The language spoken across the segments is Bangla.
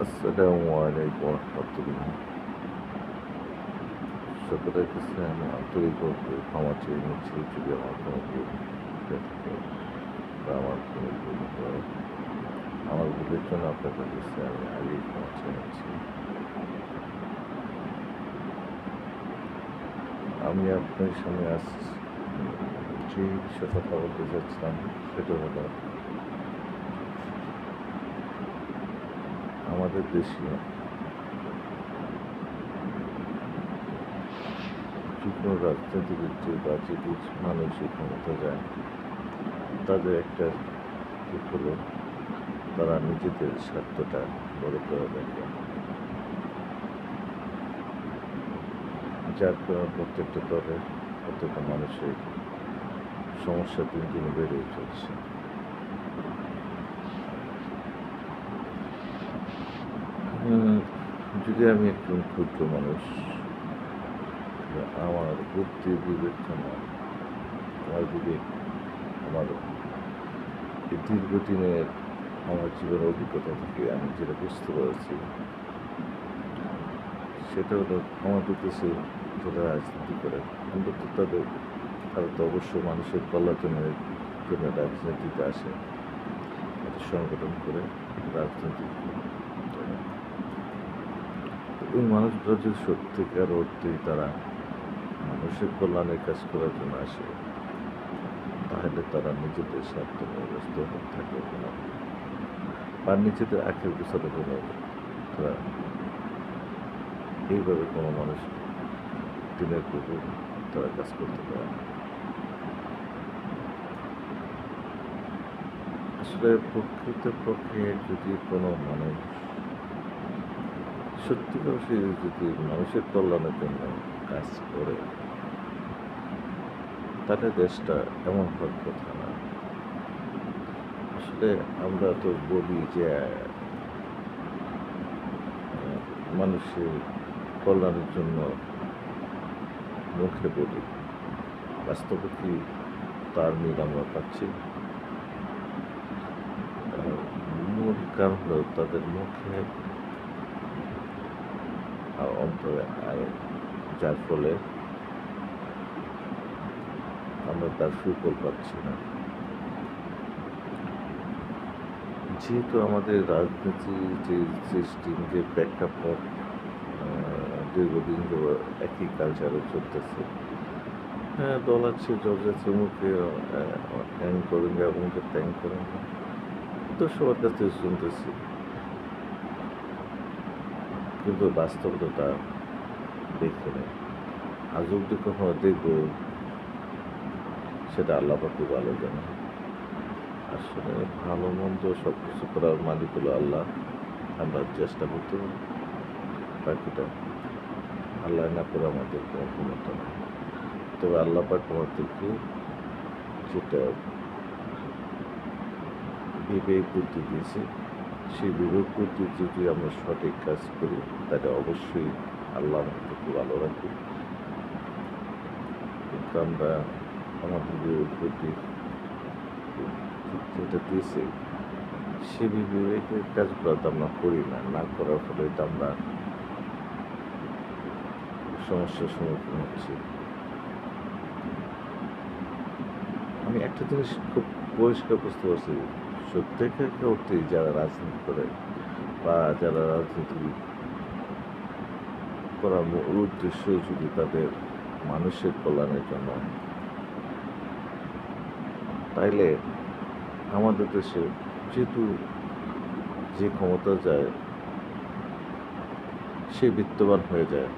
আসসালামু আলাইকুম রহমতুল্লাহ। সকলের কাছে আমি আন্তরিকভাবে ক্ষমা চেয়ে নিচ্ছি যদি আমার কোনো ভুল হয়ে থাকে বা আমার কোনো ভুল হয়। আমার ভুলের জন্য আপনাদের কাছে আমি আগেই ক্ষমা চেয়ে নিচ্ছি। আমি আপনার সামনে আজ যে বিষয়ে কথা বলতে চাচ্ছিলাম সেটা হলো আমাদের দেশে যে কোনো রাজনীতিবিদ বা যে মানুষই ক্ষমতা যায় তাদের একটা দিক হলো তারা নিজেদের স্বার্থটা বড় করে দেখে, যার কারণে প্রত্যেকটা দলের প্রত্যেকটা মানুষের সমস্যা দিন দিন বেড়েই চলছে। উম, যদি আমি একজন ক্ষুদ্র মানুষ, আমার বুদ্ধি বিবেচনা, আমার বিবেক, আমার এই দীর্ঘদিনের আমার জীবনের অভিজ্ঞতা থেকে আমি যেটা বুঝতে পারছি সেটা হলো আমাদের দেশে যারা রাজনীতি করে অন্তত তারা তো অবশ্যই মানুষের কল্যাণের জন্য রাজনীতিতে আসে, একটা সংগঠন করে রাজনীতি করে। এই মানুষগুলো যদি সত্যিকার অর্থেই তারা মানুষের কল্যাণের কাজ করার জন্য আসে তাহলে তারা নিজেদের স্বার্থ নিয়ে ব্যস্ত থাকে না বা নিজেদের আখের গোছানোর জন্য তারা এইভাবে কোনো মানুষ দিনের পর দিন তারা কাজ করতে পারে না। আসলে প্রকৃতপক্ষে যদি কোনো মানুষ সত্যিকার সে যদি মানুষের কল্যাণের জন্য কাজ করে তাহলে দেশটা এমন হওয়ার কথা না। আসলে আমরা তো বলি যে মানুষের কল্যাণের জন্য মুখে বলি, বাস্তবে কি তার মিল আমরা পাচ্ছি? মূল কারণ হলো তাদের মুখে আর অন্তরে আয়, যার ফলে আমরা তার সুফল পাচ্ছি না। যেহেতু আমাদের রাজনীতি যে সিস্টেম যে প্রেক্ষাপট দীর্ঘদিন একই কালচারে চলতেছে, হ্যাঁ দল আছে জজ আছে মুখে ট্যাং করেন মুখে ট্যাং করেন তো সবার কাছ থেকে শুনতেছি, কিন্তু বাস্তবতা দেখে নেই। আজ অব্দি কখনো দেখবো সেটা আল্লাহ পাকে ভালো জানে। আসলে ভালো মন্দ সব কিছু করার মালিক হলো আল্লাহ। আমরা চেষ্টা করতে পারি, বাকিটা আল্লাহ না করে আমাদের কোনো ক্ষমতা নেই। তবে আল্লাহ পাক আমাদেরকে যেটা বিবেক বুদ্ধি দিয়েছে সেই বিবেক বুদ্ধি যদি আমরা সঠিক কাজ করি তাহলে অবশ্যই আল্লাহ আমাদেরকে ভালো রাখবে। কিন্তু আমরা আমাদের বিবেক বুদ্ধি যেটা দিয়েছে সে বিবেকের কাজগুলো তো আমরা করি না, না করার ফলে তো আমরা সমস্যার সম্মুখীন হচ্ছি। আমি একটা জিনিস খুব পরিষ্কার বুঝতে পারছি, সত্যিকার অর্থেই যারা রাজনীতি করে বা যারা রাজনীতি করার মূল উদ্দেশ্য যদি তাদের মানুষের কল্যাণের জন্য, তাইলে আমাদের দেশে যেহেতু যে ক্ষমতা যায় সে বিত্তবান হয়ে যায়।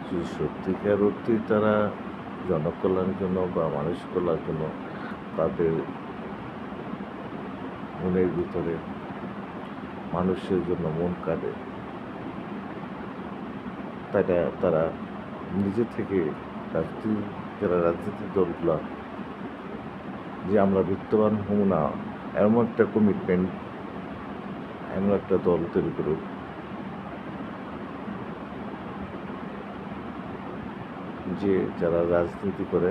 যদি সত্যিকার অর্থেই তারা জনকল্যাণের জন্য বা মানুষ কল্যাণের জন্য তাদের মনের ভিতরে মানুষের জন্য মন কাঁদে, তাইটা তারা নিজে থেকে যারা রাজনৈতিক দলগুলো যে আমরা বিত্তবান হব না এমন একটা কমিটমেন্ট, এমন একটা দল তৈরি করুক যে যারা রাজনীতি করে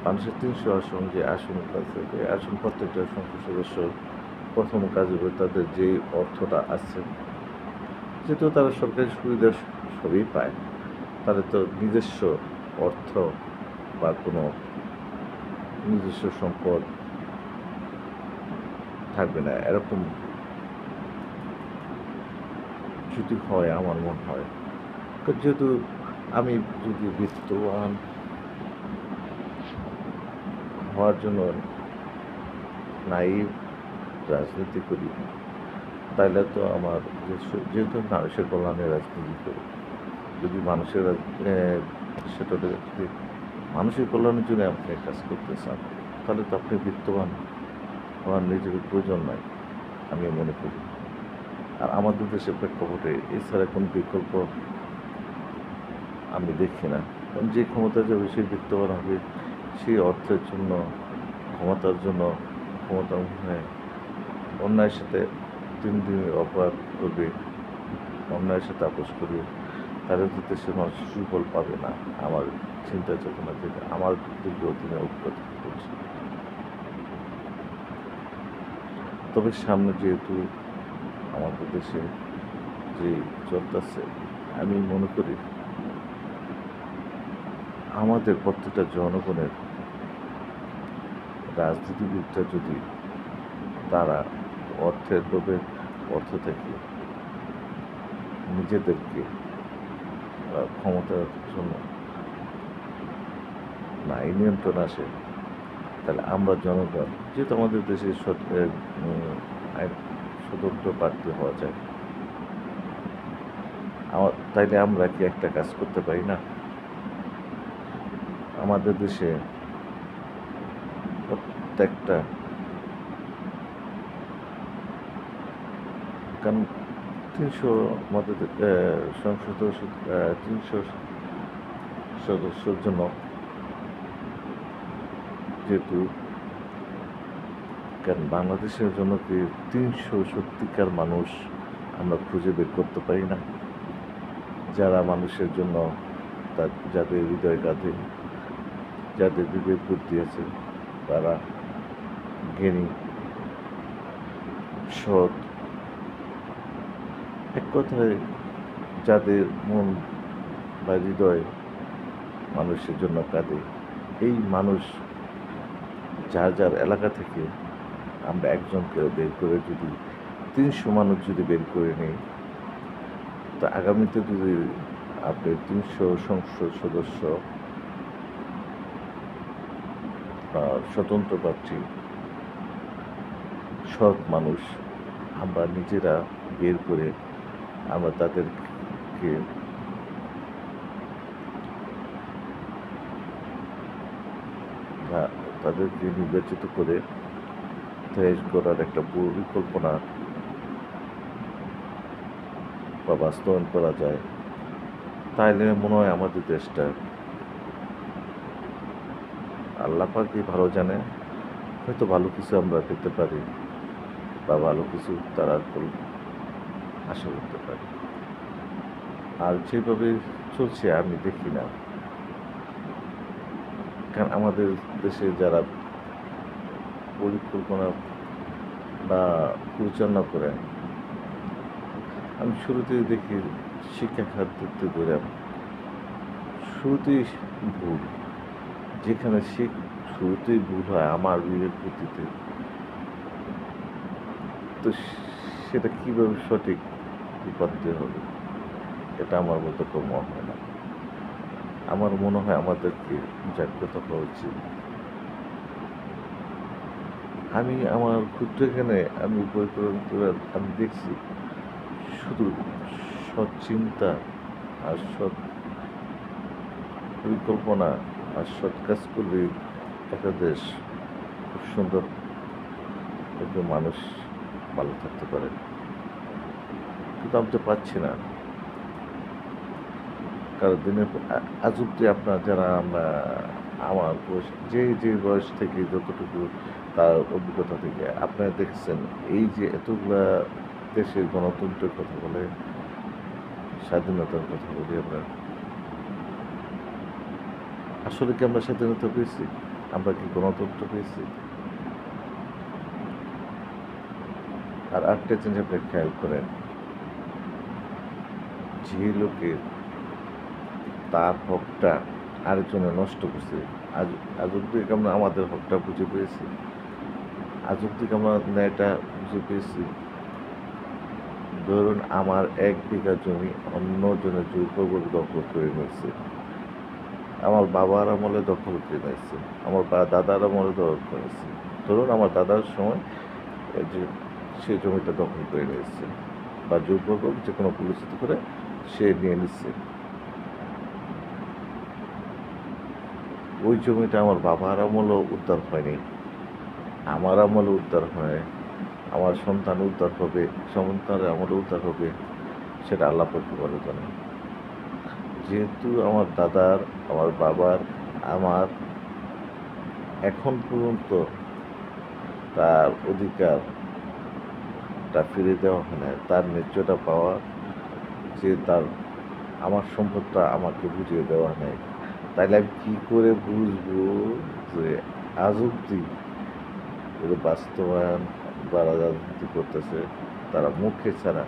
মানুষের 300 আসন যে আসন আছে, যে আসন প্রত্যেকটা সংসদ সদস্য প্রথম কাজ হবে তাদের যে অর্থটা আছে, যেহেতু তারা সরকারি সুবিধা সবই পায়, তাদের তো নিজস্ব অর্থ বা কোনো নিজস্ব সম্পদ থাকবে না, এরকম যদি হয় আমার মনে হয়। যেহেতু আমি যদি বিত্তবান হওয়ার জন্য নাই রাজনীতি করি, তাইলে তো আমার যেহেতু মানুষের কল্যাণে রাজনীতি করি, যদি সেটা যদি মানুষের কল্যাণের জন্য আপনি কাজ করতে চান, তাহলে তো আপনি বিত্তবান হওয়ার নিজের প্রয়োজন নাই আমি মনে করি। আর আমাদের দেশের প্রেক্ষাপটে এছাড়া কোন বিকল্প আমি দেখি না। কারণ যে ক্ষমতা যাবে সেই বিত্তবান হবে, সেই অর্থের জন্য, ক্ষমতার জন্য, ক্ষমতা অন্যায়ের সাথে দিন দিন অপরাধ করবে, অন্যায়ের সাথে আপোষ করবে, তাদের তো দেশের মানুষ সুফল পাবে না। আমার চিন্তা চেতনা থেকে আমার দীর্ঘ দিনে অভিজ্ঞতা করছি। তবে সামনে যেহেতু আমাদের দেশে যে চলতেছে, আমি মনে করি আমাদের প্রত্যেকটা জনগণের রাজনীতিবিদরা যদি তারা অর্থের লোভে, অর্থ থেকে নিজেদেরকে ক্ষমতার জন্য নাই নিয়ন্ত্রণ আসে, তাহলে আমরা জনগণ, যেহেতু আমাদের দেশে স্বতন্ত্র প্রার্থী হওয়া যায়, তাইলে আমরা কি একটা কাজ করতে পারি না? আমাদের দেশে প্রত্যেকটা, কারণ 300 মধ্যে সংসদ 300 সদস্যর জন্য যেহেতু, কারণ বাংলাদেশের জন্য কি 300 সত্যিকার মানুষ আমরা খুঁজে বের করতে পারি না, যারা মানুষের জন্য যাদের হৃদয় কাঁধে, যাদের বিবেক বুদ্ধি আছে, তারা জ্ঞানী, সৎ, এক কথায় যাদের মন বা হৃদয় মানুষের জন্য কাঁদে, এই মানুষ যার যার এলাকা থেকে আমরা একজনকে বের করে যদি 300 মানুষ যদি বের করে নিই, তো আগামীতে যদি আপনি 300 সংসদ সদস্য স্বতন্ত্র প্রার্থী সৎ মানুষ আমরা নিজেরা বের করে আমরা তাদেরকে নির্বাচিত করে দেশ গড়ার একটা পরিকল্পনা বা বাস্তবায়ন করা যায়, তাইলে মনে হয় আমাদের দেশটা, আল্লাহ পাকই ভালো জানে, হয়তো ভালো কিছু আমরা পেতে পারি বা ভালো কিছু তারা আশা করতে পারি। আর যেভাবে চলছে আমি দেখি না, কারণ আমাদের দেশে যারা পরিকল্পনা বা পরিচালনা করে, আমি শুরুতেই দেখি শিক্ষা খাত দেখতে করে শুরুতেই ভুল, যেখানে শুরুতেই ভুল হয় আমার বিবেক বুদ্ধিতে, তো সেটা কীভাবে সঠিক করতে হবে এটা আমার মতো কোনো মনে হয় না। আমার মনে হয় আমাদেরকে জাগ্রত হওয়া উচিত। আমি আমার ক্ষুদ্র এখানে আমি আমি দেখছি শুধু সৎ চিন্তা আর সৎ পরিকল্পনা আর সৎ কাজ করলে একটা দেশ খুব সুন্দর একজন মানুষ ভালো থাকতে পারে, কিন্তু আমি তো পাচ্ছি না। কারণ দিনের আজ অব্দি আপনার যারা আমরা আমার বয়স যে বয়স থেকে যতটুকু তার অভিজ্ঞতা থেকে আপনারা দেখছেন, এই যে এতগুলা দেশের গণতন্ত্রের কথা বলে, স্বাধীনতার কথা বলি, আমরা আসলে কি আমরা স্বাধীনতা পেয়েছি? আমরা কি গণতন্ত্র পেয়েছি? আর একটা জিনিস আপনি খেয়াল করেন, যে লোকের তার হকটা আরেকজনে নষ্ট করছে, আজ আজ অব্দি আমরা আমাদের হকটা বুঝে পেয়েছি, আজ অব্দি আমরা ন্যায়টা বুঝে পেয়েছি। ধরুন আমার 1 বিঘা জমি অন্যজনের জোরপূর্বক দখল করে নিয়েছে, আমার বাবার আমলে দখল করে নিয়েছে, আমার দাদার আমলে দখল করে নিয়েছে। ধরুন আমার দাদার সময় এই যে সে জমিটা দখল করে নিয়েছে বা জোরপূর্বক যে কোনো পরিস্থিতি করে সে নিয়ে নিচ্ছে। ওই জমিটা আমার বাবার আমলেও উদ্ধার হয়নি, আমার আমলে উদ্ধার হয়, আমার সন্তান উদ্ধার হবে, সন্তানের আমলে উদ্ধার হবে, সেটা আল্লাহ পাক ভালো জানে। যেহেতু আমার দাদার, আমার বাবার, আমার এখন পর্যন্ত তার অধিকারটা ফিরে দেওয়া হয় না, তার ন্যায্যটা পাওয়া, যে তার আমার সম্পদটা আমাকে বুঝিয়ে দেওয়া নেই, তাইলে আমি কী করে বুঝবো যে আজ অব্দি বাস্তবায়ন বা রাজনীতি করতেছে তারা মুখে ছাড়া,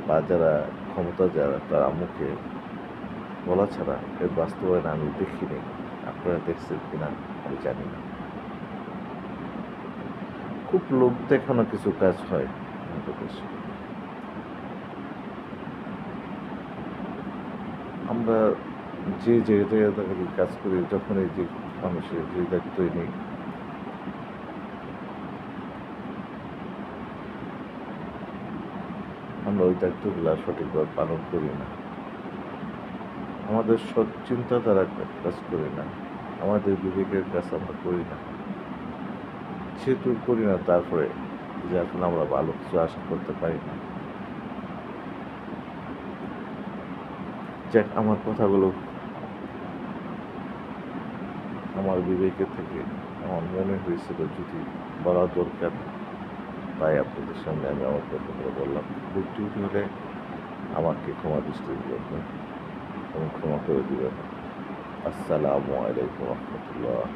বা যারা ক্ষমতা যারা তারা মুখে বলা ছাড়া এর বাস্তবায়ন আমি দেখিনি। আপনারা দেখছেন কিনা আমি জানি না। খুব লোক দেখানো কিছু কাজ হয় আমাদের দেশে। আমরা যে জায়গায় কাজ করি, যখন এই যে মানুষের যে দায়িত্বই নেই, আমরা ওই দায়িত্বগুলো সঠিকভাবে পালন করি না, আমাদের সৎ চিন্তা দ্বারা কাজ করি না, আমাদের বিবেকের কাজ আমরা করি না। যেহেতু করি না, তারপরে যে এখন আমরা ভালো কিছু আশা করতে পারি না। যাক, আমার কথাগুলো আমার বিবেকের থেকে আমার মনে হয়েছিল যদি বলা দরকার, তাই আপনাদের সামনে আমি আমার কথাগুলো বললাম। ভুল ত্রুটি হলে আমাকে ক্ষমা দৃষ্টি দিবেন এবং ক্ষমা করে দিবেন। আসসালামু আলাইকুম রহমতুল্লাহ।